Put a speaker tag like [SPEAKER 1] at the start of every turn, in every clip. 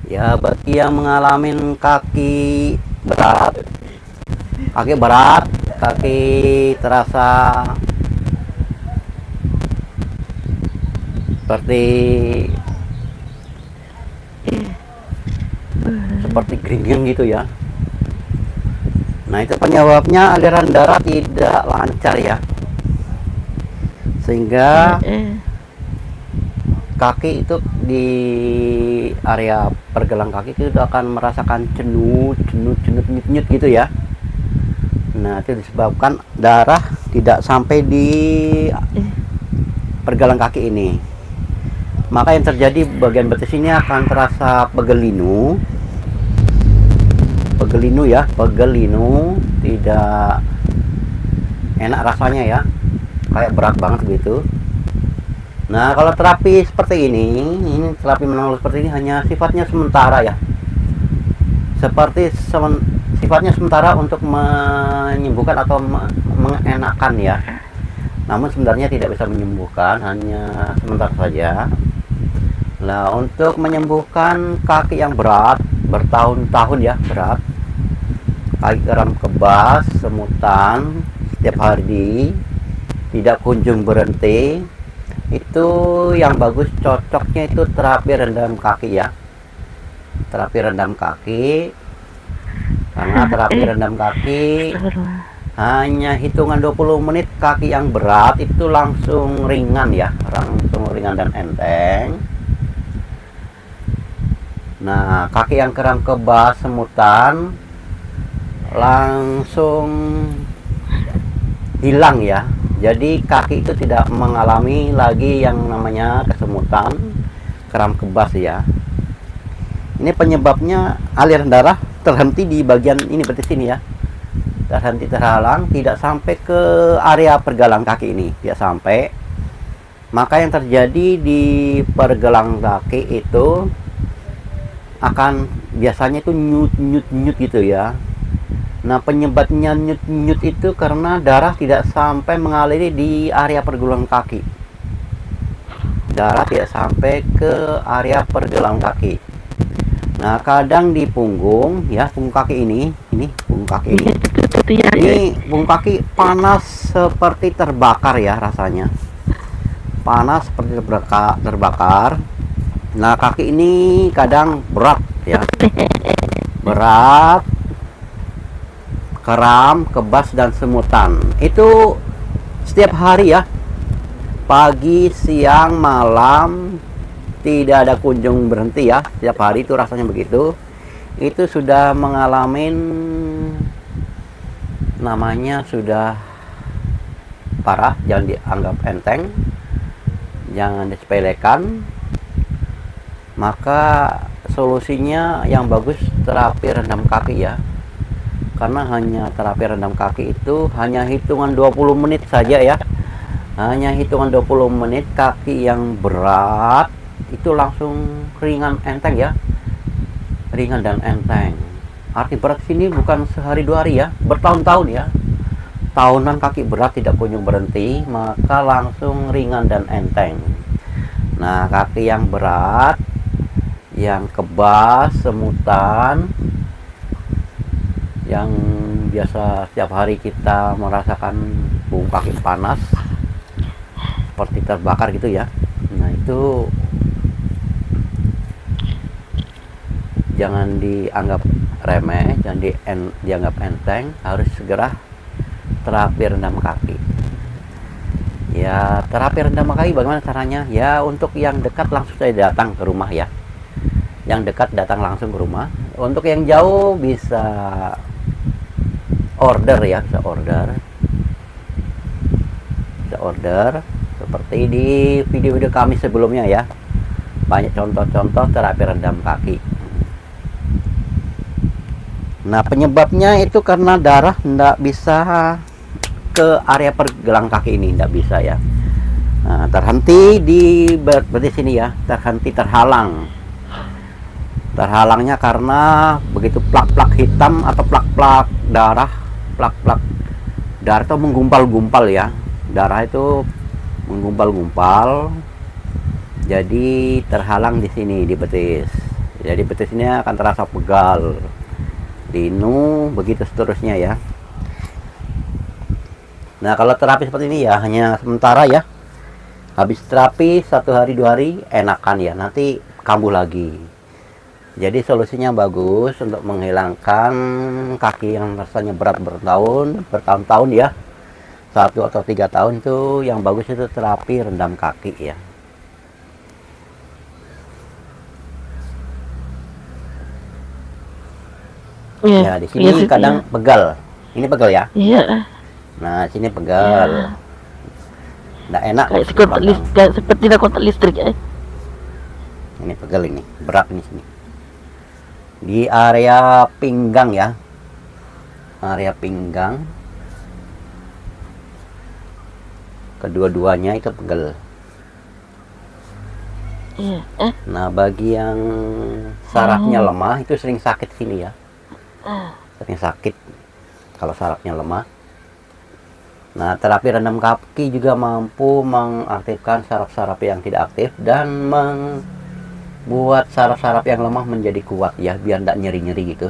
[SPEAKER 1] Ya, bagi yang mengalami kaki berat, kaki terasa seperti gering gitu ya. Nah, itu penyebabnya aliran darah tidak lancar ya, sehingga kaki itu di area pergelangan kaki itu akan merasakan cenut nyut gitu ya. Nah, itu disebabkan darah tidak sampai di pergelangan kaki ini. Maka yang terjadi bagian betis ini akan terasa pegelinu ya, tidak enak rasanya ya, kayak berat banget gitu. Nah, kalau terapi seperti ini terapi menanggulangi seperti ini hanya sifatnya sementara ya, sifatnya sementara untuk menyembuhkan atau mengenakan ya. Namun sebenarnya tidak bisa menyembuhkan, hanya sebentar saja. Nah, untuk menyembuhkan kaki yang berat, bertahun-tahun ya, berat, kaki kram kebas, semutan, setiap hari, tidak kunjung berhenti, itu yang bagus cocoknya itu terapi rendam kaki ya. Terapi rendam kaki, karena terapi rendam kaki hanya hitungan 20 menit, kaki yang berat itu langsung ringan ya, langsung ringan dan enteng. Nah, kaki yang kram kebas, semutan langsung hilang ya. Jadi kaki itu tidak mengalami lagi yang namanya kesemutan, kram kebas ya. Ini penyebabnya aliran darah terhenti di bagian ini, betis ini ya. Terhenti, terhalang, tidak sampai ke area pergelangan kaki ini, tidak sampai. Maka yang terjadi di pergelangan kaki itu akan biasanya itu nyut gitu ya. Nah, penyebabnya nyut itu karena darah tidak sampai mengalir di area pergelangan kaki. Darah tidak sampai ke area pergelangan kaki. Nah, kadang di punggung ya, punggung kaki ini punggung kaki ini. Ini punggung kaki panas seperti terbakar ya rasanya. Panas seperti terbakar. Nah, kaki ini kadang berat ya. Berat, kram, kebas, dan semutan. Itu setiap hari ya. Pagi, siang, malam, tidak ada kunjung berhenti ya. Setiap hari itu rasanya begitu. Itu sudah mengalami namanya sudah parah, jangan dianggap enteng. Jangan disepelekan. Maka solusinya yang bagus terapi rendam kaki ya. Karena hanya terapi rendam kaki itu hanya hitungan 20 menit saja ya. Hanya hitungan 20 menit, kaki yang berat itu langsung ringan enteng ya. Ringan dan enteng. Arti berat sini bukan sehari dua hari ya, bertahun-tahun ya. Tahunan kaki berat tidak kunjung berhenti, maka langsung ringan dan enteng. Nah, kaki yang berat, yang kebas, semutan, yang biasa setiap hari kita merasakan punggung kaki panas seperti terbakar gitu ya. Nah, itu jangan dianggap remeh, jangan dianggap enteng, harus segera terapi rendam kaki ya. Terapi rendam kaki bagaimana caranya ya? Untuk yang dekat langsung saya datang ke rumah ya. Yang dekat datang langsung ke rumah. Untuk yang jauh bisa order ya, bisa order seperti di video-video kami sebelumnya ya. Banyak contoh-contoh terapi rendam kaki. Nah, penyebabnya itu karena darah tidak bisa ke area pergelangan kaki ini, tidak bisa ya. Nah, terhenti di betis sini ya, terhenti, terhalangnya karena begitu plak-plak hitam atau plak-plak darah itu menggumpal-gumpal ya. Darah itu menggumpal-gumpal, jadi terhalang di sini di betis Jadi betis ini akan terasa pegal, linu, begitu seterusnya ya. Nah kalau terapi seperti ini ya hanya sementara ya. Habis terapi 1 hari 2 hari enakan ya, nanti kambuh lagi. Jadi solusinya bagus untuk menghilangkan kaki yang rasanya berat bertahun-tahun ya. 1 atau 3 tahun itu yang bagus itu terapi rendam kaki ya. Ya di sini kadang pegal. Ini pegal ya.
[SPEAKER 2] Iya.
[SPEAKER 1] Nah sini pegal. Nggak enak.
[SPEAKER 2] Kayak seperti kontak listrik ya.
[SPEAKER 1] Ini pegel ini, berat ini sini. Di area pinggang ya. Area pinggang. Kedua-duanya itu pegel.
[SPEAKER 2] Iya.
[SPEAKER 1] Nah, bagi yang sarafnya lemah itu sering sakit sini ya. Sering sakit kalau sarafnya lemah. Nah, terapi rendam kaki juga mampu mengaktifkan saraf-saraf yang tidak aktif dan membuat saraf-saraf yang lemah menjadi kuat ya, biar tidak nyeri-nyeri gitu.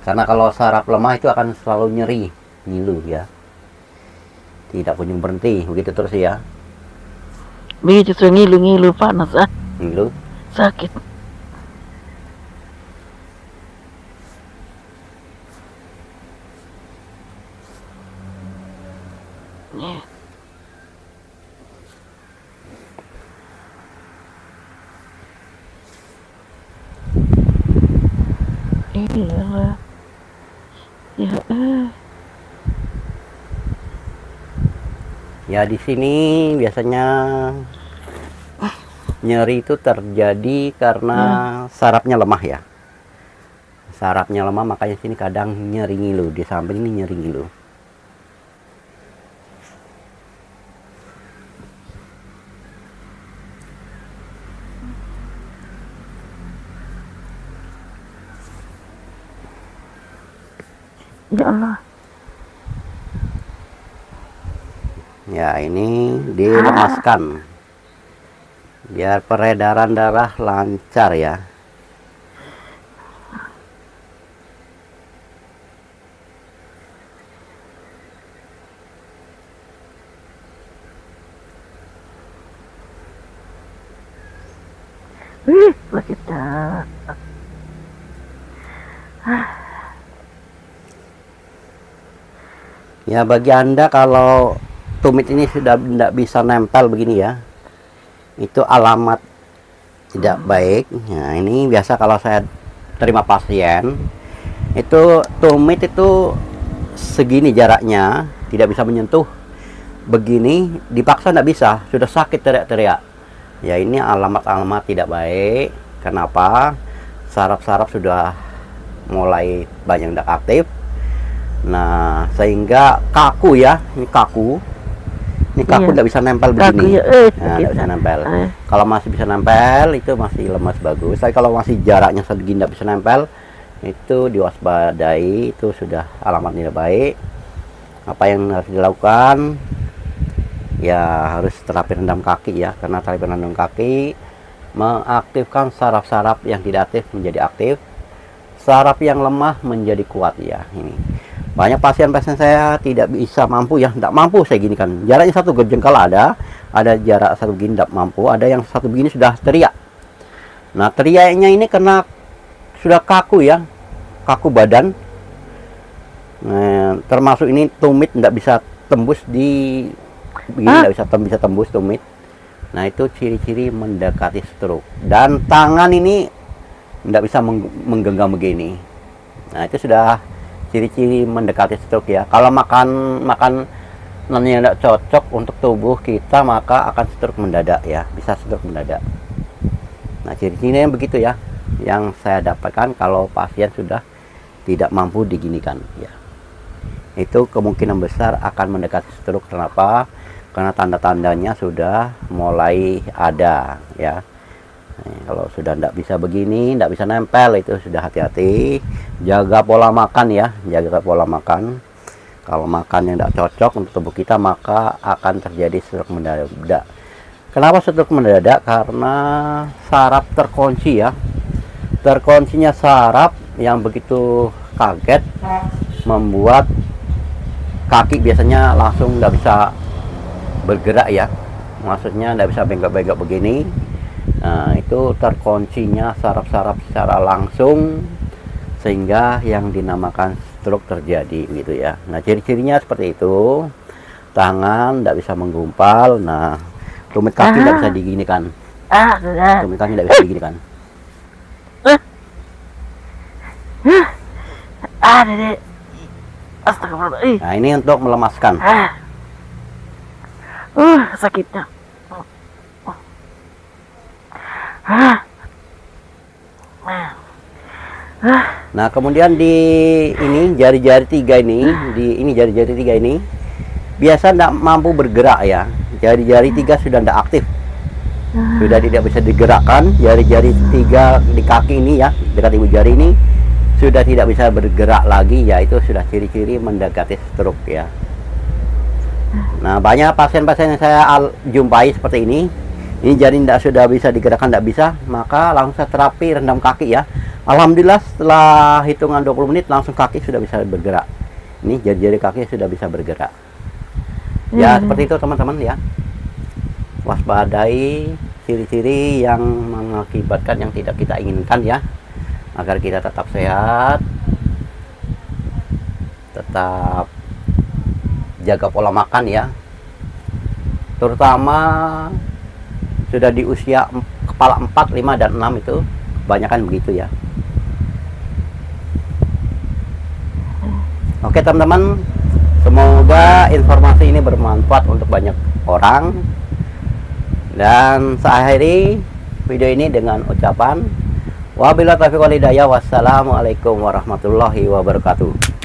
[SPEAKER 1] Karena kalau saraf lemah itu akan selalu nyeri, ngilu ya. Tidak kunjung berhenti, begitu terus ya.
[SPEAKER 2] Begitu ngilu panas
[SPEAKER 1] Ngilu.
[SPEAKER 2] Sakit. Iyalah. Ya.
[SPEAKER 1] Ya di sini biasanya nyeri itu terjadi karena sarafnya lemah ya. Sarafnya lemah makanya sini kadang nyeri ngilu, di samping ini nyeri ngilu.
[SPEAKER 2] Ya Allah.
[SPEAKER 1] Ya ini dilemaskan biar peredaran darah lancar ya.
[SPEAKER 2] Sakitnya.
[SPEAKER 1] Ya bagi Anda kalau tumit ini sudah tidak bisa nempel begini ya, itu alamat tidak baik. Nah ini biasa kalau saya terima pasien itu tumit itu segini jaraknya tidak bisa menyentuh begini, dipaksa tidak bisa, sudah sakit teriak-teriak ya. Ini alamat-alamat tidak baik. Kenapa? Saraf-saraf sudah mulai banyak tidak aktif. Nah sehingga kaku ya, ini kaku tidak bisa nempel begini. Nah, tidak bisa nempel. Kalau masih bisa nempel itu masih lemas bagus. Tapi kalau masih jaraknya segini tidak bisa nempel, itu diwaspadai, itu sudah alamat tidak baik. Apa yang harus dilakukan? Ya harus terapi rendam kaki ya, karena terapi rendam kaki mengaktifkan saraf-saraf yang tidak aktif menjadi aktif, saraf yang lemah menjadi kuat ya. Ini banyak pasien-pasien saya tidak bisa mampu ya, tidak mampu saya gini kan, jaraknya 1 jengkal ada jarak 1 begini tidak mampu, ada yang 1 begini sudah teriak. Nah teriaknya ini karena sudah kaku ya, kaku badan. Nah, termasuk ini tumit tidak bisa tembus di begini, tidak bisa tembus tumit. Nah itu ciri-ciri mendekati stroke. Dan tangan ini tidak bisa menggenggam begini. Nah itu sudah ciri-ciri mendekati stroke ya. Kalau makan tidak cocok untuk tubuh kita, maka akan stroke mendadak ya, bisa stroke mendadak. Nah ciri-cirinya begitu ya, yang saya dapatkan kalau pasien sudah tidak mampu diginikan ya, itu kemungkinan besar akan mendekati stroke. Kenapa? Karena tanda-tandanya sudah mulai ada ya. Kalau sudah tidak bisa begini, tidak bisa nempel, itu sudah hati-hati. Jaga pola makan ya, jaga pola makan. Kalau makan yang tidak cocok untuk tubuh kita, maka akan terjadi stroke mendadak. Kenapa stroke mendadak? Karena saraf terkunci ya. terkondisinya saraf yang begitu kaget membuat kaki biasanya langsung nggak bisa bergerak ya, maksudnya nggak bisa bengkok-bengkok begini. Nah, itu terkondisinya saraf-saraf secara langsung sehingga yang dinamakan stroke terjadi gitu ya. Nah, ciri-cirinya seperti itu. Tangan tidak bisa menggumpal. Nah, tumit kaki tidak bisa diginikan. Tumit kaki tidak bisa diginikan.
[SPEAKER 2] Dede. Astagfirullah.
[SPEAKER 1] Nah, ini untuk melemaskan.
[SPEAKER 2] Sakitnya.
[SPEAKER 1] Nah, kemudian di ini jari-jari tiga ini, jari-jari tiga ini biasa tidak mampu bergerak ya. Jari-jari tiga sudah tidak aktif, sudah tidak bisa digerakkan. Jari-jari tiga di kaki ini ya, dekat ibu jari ini sudah tidak bisa bergerak lagi, yaitu sudah ciri-ciri mendekati stroke ya. Nah, banyak pasien-pasien yang saya jumpai seperti ini jari sudah bisa digerakkan, tidak bisa, maka langsung saya terapi rendam kaki ya. Alhamdulillah setelah hitungan 20 menit langsung kaki sudah bisa bergerak. Ini jari-jari kaki sudah bisa bergerak. Ya, seperti itu teman-teman ya. Waspadai ciri-ciri yang mengakibatkan yang tidak kita inginkan ya, agar kita tetap sehat, tetap jaga pola makan ya, terutama sudah di usia kepala 4, 5, dan 6 itu kebanyakan begitu ya. Oke teman-teman, semoga informasi ini bermanfaat untuk banyak orang. Dan saya akhiri video ini dengan ucapan wabillahi taufiq wal hidayah. Wassalamualaikum warahmatullahi wabarakatuh.